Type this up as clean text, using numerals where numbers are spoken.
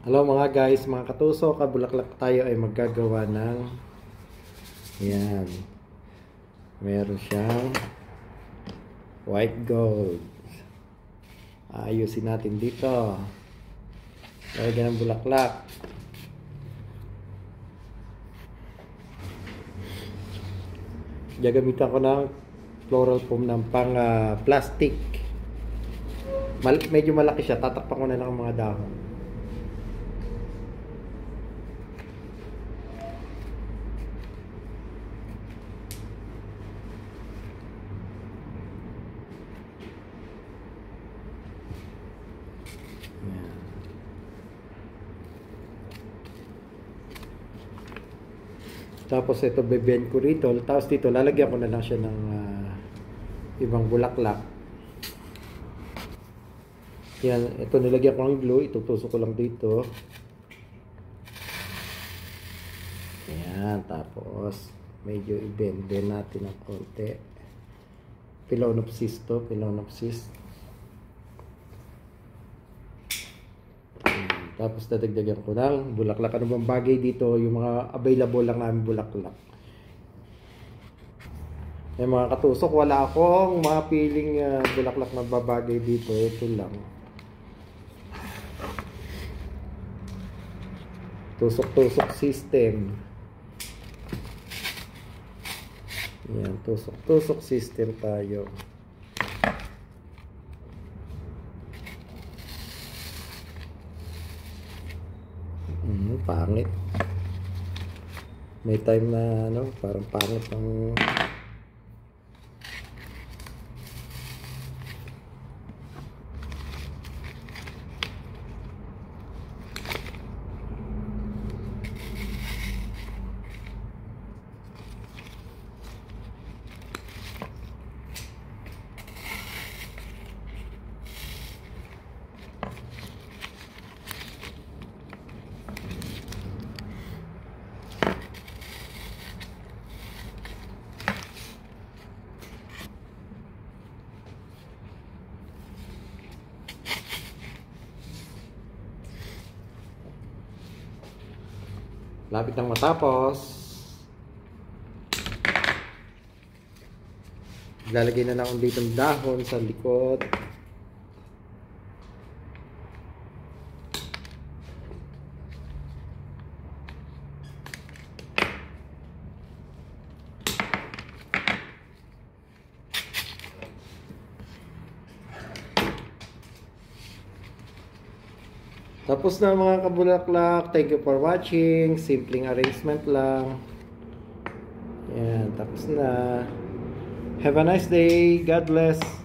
Hello mga guys, mga katuso, kabulaklak tayo ay maggagawa ng yan. Meron siyang white gold. Ayusin natin dito. Lagyan ng bulaklak. Gagamitan ko ng floral foam ng pang plastic. Medyo malaki siya, tatakpan ko na lang ang mga dahon. Tapos ito bebend ko rito. Tapos dito lalagyan ko na lang siya ng ibang bulaklak. Yan, ito nilagyan ko ng glue. Itutusok ko lang dito. Ayan, tapos medyo i-bend din natin ng konti. Phalaenopsis to, Phalaenopsis. Tapos dadagdagan ko ng bulaklak. Ano bang bagay dito? Yung mga available lang namin bulaklak. Eh mga katusok, wala akong mapiling bulaklak na babagay dito. Ito lang. Tusok-tusok system. Yan, tusok-tusok system tayo. Pangit. May time na ano, parang pangit ang lapit nang matapos. Lalagay na lang ulit ng dahon sa likod. Tapos na mga kabulaklak. Thank you for watching. Simpleng arrangement lang. Yan, tapos na. Have a nice day. God bless.